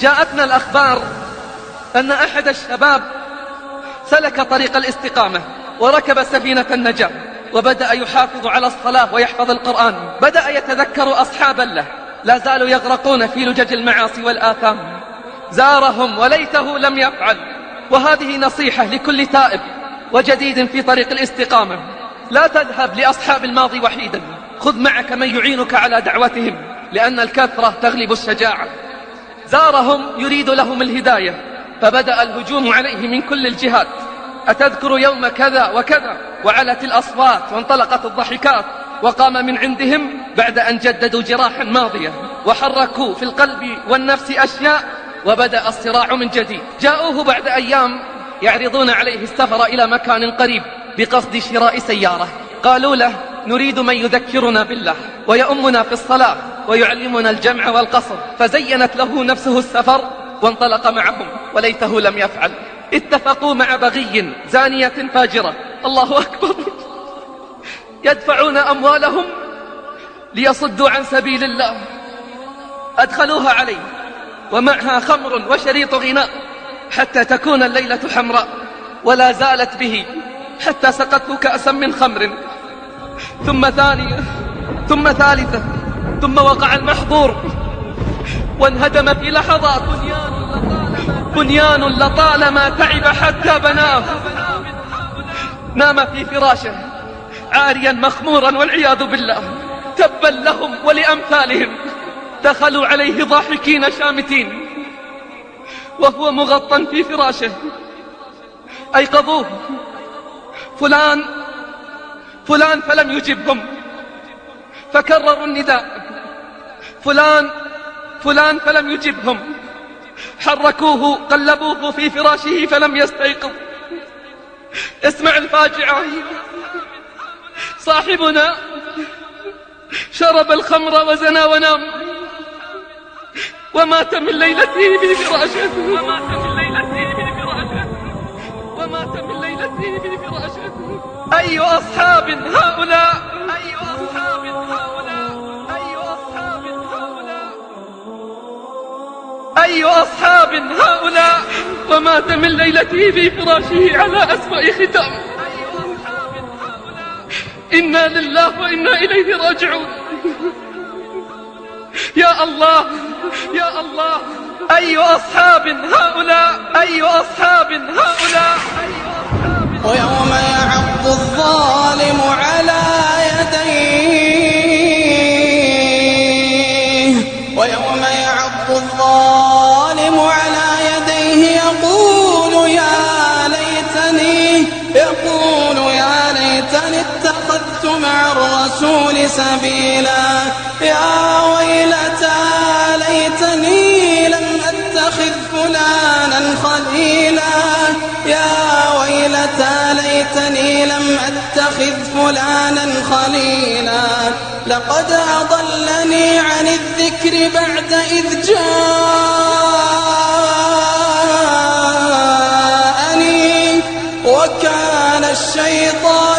جاءتنا الأخبار أن أحد الشباب سلك طريق الاستقامة وركب سفينة النجاة وبدأ يحافظ على الصلاة ويحفظ القرآن. بدأ يتذكر أصحابا له لا زالوا يغرقون في لجج المعاصي والآثام. زارهم وليته لم يفعل. وهذه نصيحة لكل تائب وجديد في طريق الاستقامة: لا تذهب لأصحاب الماضي وحيدا، خذ معك من يعينك على دعوتهم، لأن الكثرة تغلب الشجاعة. زارهم يريد لهم الهداية، فبدأ الهجوم عليه من كل الجهات: أتذكر يوم كذا وكذا؟ وعلت الأصوات وانطلقت الضحكات. وقام من عندهم بعد أن جددوا جراحا ماضية وحركوا في القلب والنفس أشياء، وبدأ الصراع من جديد. جاءوه بعد أيام يعرضون عليه السفر إلى مكان قريب بقصد شراء سيارة. قالوا له: نريد من يذكرنا بالله ويؤمنا في الصلاة ويعلمنا الجمع والقصر. فزينت له نفسه السفر وانطلق معهم، وليته لم يفعل. اتفقوا مع بغي زانية فاجرة، الله أكبر، يدفعون أموالهم ليصدوا عن سبيل الله. أدخلوها عليه ومعها خمر وشريط غناء حتى تكون الليلة حمراء، ولا زالت به حتى سقته كأسا من خمر، ثم ثانية، ثم ثالثة، ثم وقع المحظور وانهدم في لحظات. بنيان لطالما تعب حتى بناه. نام في فراشه عاريا مخمورا والعياذ بالله. تبا لهم ولأمثالهم. دخلوا عليه ضاحكين شامتين وهو مغطى في فراشه. أيقظوه: فلان فلان، فلم يجبهم، فكرروا النداء: فلان فلان، فلم يجبهم. حركوه قلبوه في فراشه فلم يستيقظ. اسمع الفاجعة: صاحبنا شرب الخمر وزنى ونام ومات من ليلته في فراشه. أي أصحاب هؤلاء؟ أي أصحاب هؤلاء؟ أي أصحاب هؤلاء؟ أي أصحاب هؤلاء؟ ومات من ليلته في فراشه على أسوأ ختام. إنا لله وإنا إليه راجعون. يا الله يا الله، أي أصحاب هؤلاء؟ أي أصحاب هؤلاء؟ ويوم يعض الظالم على يديه، ويوم يعض الظالم على يديه يقول يا ليتني اتخذت مع الرسول سبيلا. يا ويلتى ليتني لم أتخذ فلانا خليلا. يا ويلتى ليتني لم أتخذ فلانا خليلا. لقد أضلني عن الذكر بعد إذ جاءني وكان الشيطان